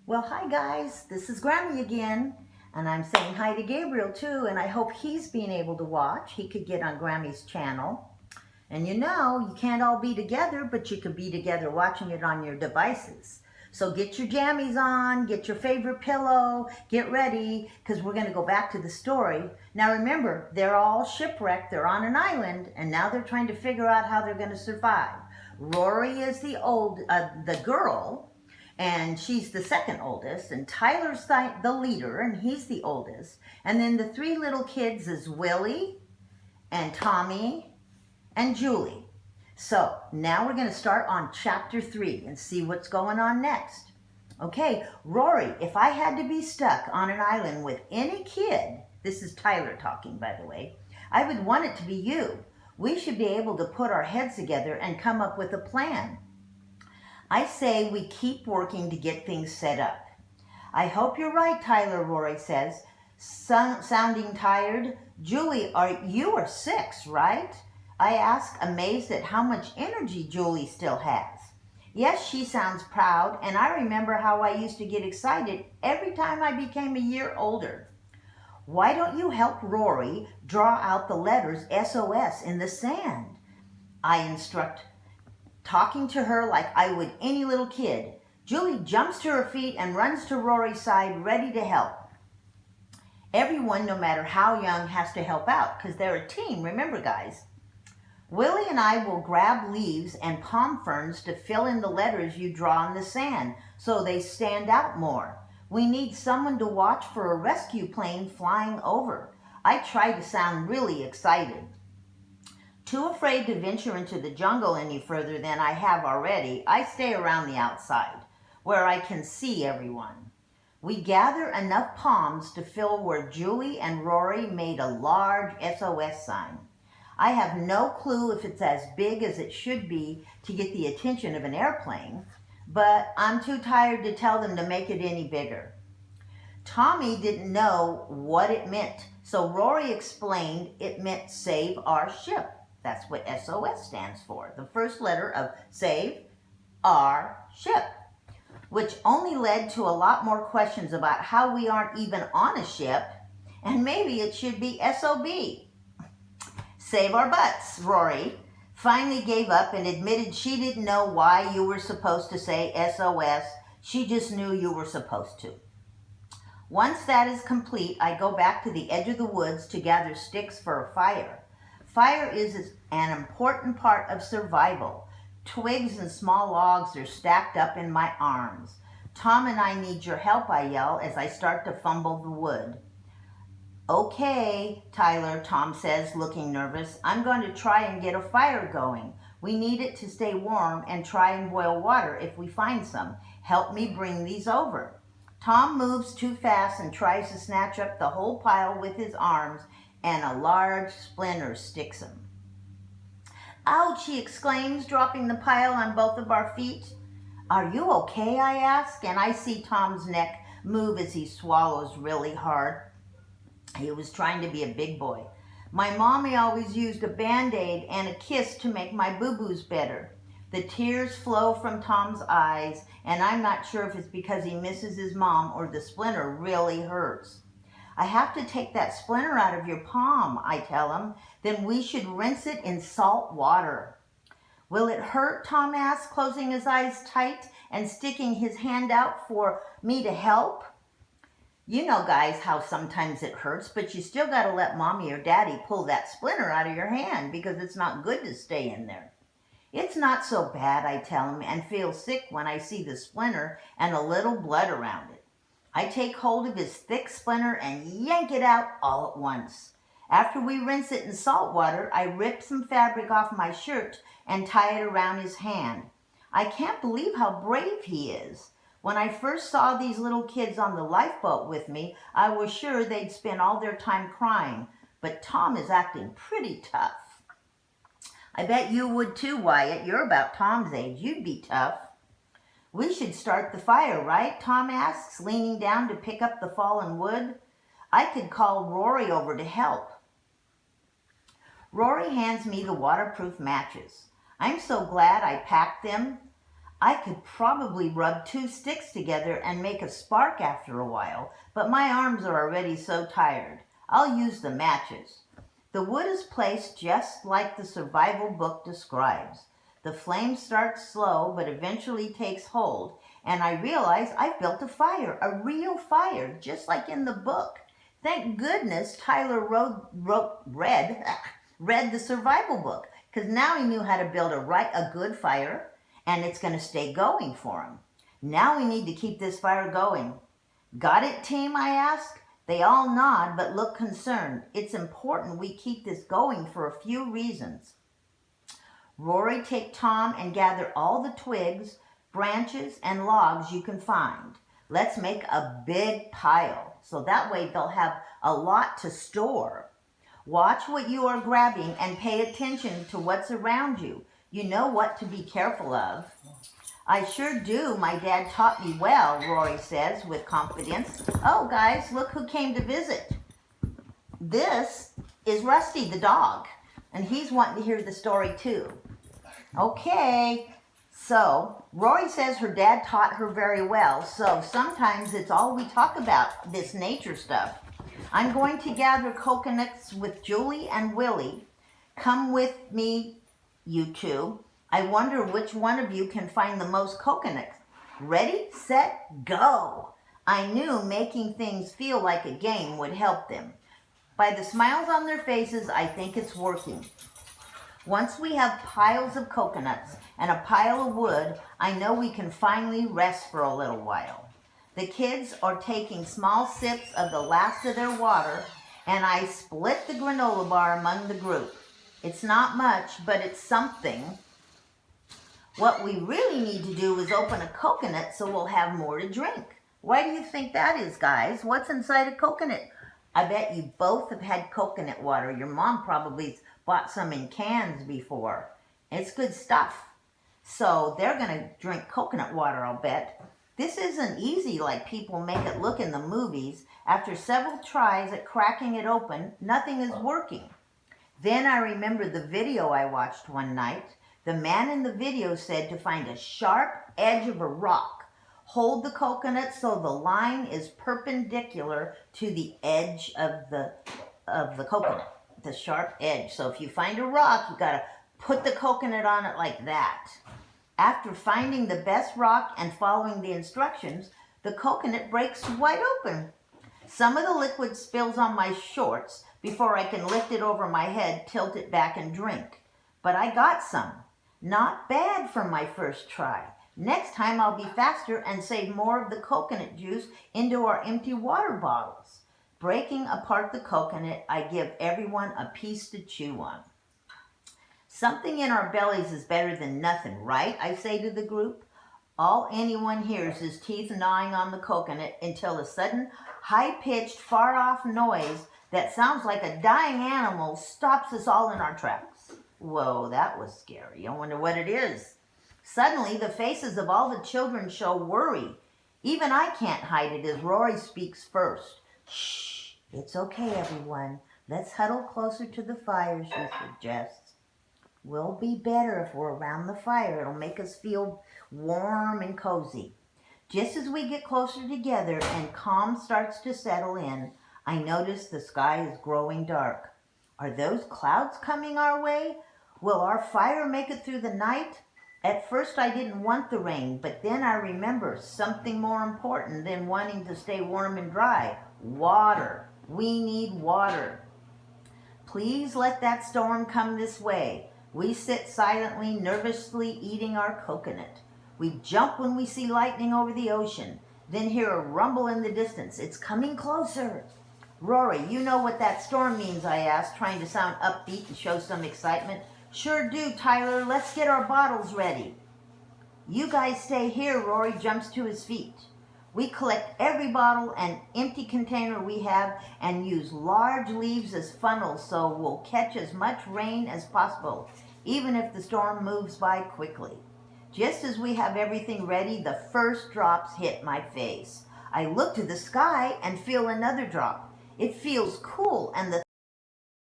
Well, hi guys, this is Grammy again, and I'm saying hi to Gabriel too, and I hope he's being able to watch. He could get on Grammy's channel. And you can't all be together, but you could be together watching it on your devices. So get your jammies on, get your favorite pillow, get ready, because we're going to go back to the story. Now remember, they're all shipwrecked, they're on an island, and now they're trying to figure out how they're going to survive. Rory is the girl, and she's the second oldest, and Tyler's the leader, and he's the oldest. And then the three little kids is Willie and Tommy and Julie. So now we're going to start on chapter 3 and see what's going on next. Okay, Rory, if I had to be stuck on an island with any kid, this is Tyler talking, by the way, I would want it to be you. We should be able to put our heads together and come up with a plan. I say we keep working to get things set up. I hope you're right, Tyler, Rory says, sounding tired. Julie, you are 6, right? I ask, amazed at how much energy Julie still has. Yes, she sounds proud, and I remember how I used to get excited every time I became a year older. Why don't you help Rory draw out the letters SOS in the sand? I instruct, talking to her like I would any little kid. Julie jumps to her feet and runs to Rory's side, ready to help. Everyone, no matter how young, has to help out because they're a team, remember guys. Willie and I will grab leaves and palm ferns to fill in the letters you draw in the sand so they stand out more. We need someone to watch for a rescue plane flying over. I try to sound really excited. Too afraid to venture into the jungle any further than I have already, I stay around the outside, where I can see everyone. We gather enough palms to fill where Julie and Rory made a large SOS sign. I have no clue if it's as big as it should be to get the attention of an airplane, but I'm too tired to tell them to make it any bigger. Tommy didn't know what it meant, so Rory explained it meant save our ship. That's what SOS stands for, the first letter of save our ship, which only led to a lot more questions about how we aren't even on a ship, and maybe it should be SOB. Save our butts, Rory finally gave up and admitted she didn't know why you were supposed to say SOS. She just knew you were supposed to. Once that is complete, I go back to the edge of the woods to gather sticks for a fire. Fire is an important part of survival. Twigs and small logs are stacked up in my arms. Tom and I need your help, I yell as I start to fumble the wood. Okay, Tyler, Tom says, looking nervous. I'm going to try and get a fire going. We need it to stay warm and try and boil water if we find some. Help me bring these over. Tom moves too fast and tries to snatch up the whole pile with his arms, and a large splinter sticks him. Ouch, he exclaims, dropping the pile on both of our feet. Are you okay, I ask, and I see Tom's neck move as he swallows really hard. He was trying to be a big boy. My mommy always used a Band-Aid and a kiss to make my boo-boos better. The tears flow from Tom's eyes, and I'm not sure if it's because he misses his mom or the splinter really hurts. I have to take that splinter out of your palm, I tell him. Then we should rinse it in salt water. Will it hurt? Tom asks, closing his eyes tight and sticking his hand out for me to help. You know, guys, how sometimes it hurts, but you still got to let mommy or daddy pull that splinter out of your hand because it's not good to stay in there. It's not so bad, I tell him, and feel sick when I see the splinter and a little blood around it. I take hold of his thick splinter and yank it out all at once. After we rinse it in salt water, I rip some fabric off my shirt and tie it around his hand. I can't believe how brave he is. When I first saw these little kids on the lifeboat with me, I was sure they'd spend all their time crying, but Tom is acting pretty tough. I bet you would too, Wyatt. You're about Tom's age. You'd be tough. We should start the fire, right? Tom asks, leaning down to pick up the fallen wood. I could call Rory over to help. Rory hands me the waterproof matches. I'm so glad I packed them. I could probably rub 2 sticks together and make a spark after a while, but my arms are already so tired. I'll use the matches. The wood is placed just like the survival book describes. The flame starts slow but eventually takes hold, and I realize I've built a fire, a real fire, just like in the book. Thank goodness Tyler read the survival book, because now he knew how to build a good fire, and it's going to stay going for him. Now we need to keep this fire going. Got it, team, I ask? They all nod but look concerned. It's important we keep this going for a few reasons. Rory, take Tom and gather all the twigs, branches, and logs you can find. Let's make a big pile, so that way they'll have a lot to store. Watch what you are grabbing and pay attention to what's around you. You know what to be careful of. I sure do. My dad taught me well, Rory says with confidence. Oh, guys, look who came to visit. This is Rusty the dog, and he's wanting to hear the story too. Okay, so Rory says her dad taught her very well, so sometimes it's all we talk about, this nature stuff. I'm going to gather coconuts with Julie and Willie. Come with me, you two. I wonder which one of you can find the most coconuts. Ready, set, go. I knew making things feel like a game would help them. By the smiles on their faces, I think it's working. Once we have piles of coconuts and a pile of wood, I know we can finally rest for a little while. The kids are taking small sips of the last of their water, and I split the granola bar among the group. It's not much, but it's something. What we really need to do is open a coconut so we'll have more to drink. Why do you think that is, guys? What's inside a coconut? I bet you both have had coconut water. Your mom probably bought some in cans before. It's good stuff. So they're going to drink coconut water, I'll bet. This isn't easy like people make it look in the movies. After several tries at cracking it open, nothing is working. Then I remember the video I watched one night. The man in the video said to find a sharp edge of a rock. Hold the coconut so the line is perpendicular to the edge of the coconut, the sharp edge. So if you find a rock, you got to put the coconut on it like that. After finding the best rock and following the instructions, the coconut breaks wide open. Some of the liquid spills on my shorts before I can lift it over my head, tilt it back, and drink. But I got some. Not bad for my first try. Next time I'll be faster and save more of the coconut juice into our empty water bottles. Breaking apart the coconut, I give everyone a piece to chew on. Something in our bellies is better than nothing, right? I say to the group. All anyone hears is teeth gnawing on the coconut until a sudden, high-pitched, far-off noise that sounds like a dying animal stops us all in our tracks. Whoa, that was scary. I wonder what it is. Suddenly, the faces of all the children show worry. Even I can't hide it as Rory speaks first. Shh, it's okay, everyone. Let's huddle closer to the fire, she suggests. We'll be better if we're around the fire. It'll make us feel warm and cozy. Just as we get closer together and calm starts to settle in, I notice the sky is growing dark. Are those clouds coming our way? Will our fire make it through the night? At first I didn't want the rain, but then I remember something more important than wanting to stay warm and dry. Water. We need water. Please let that storm come this way. We sit silently, nervously eating our coconut. We jump when we see lightning over the ocean, then hear a rumble in the distance. It's coming closer. Rory, you know what that storm means, I asked, trying to sound upbeat and show some excitement. Sure do, Tyler. Let's get our bottles ready. You guys stay here, Rory jumps to his feet. We collect every bottle and empty container we have and use large leaves as funnels so we'll catch as much rain as possible, even if the storm moves by quickly. Just as we have everything ready, the first drops hit my face. I look to the sky and feel another drop. It feels cool, and the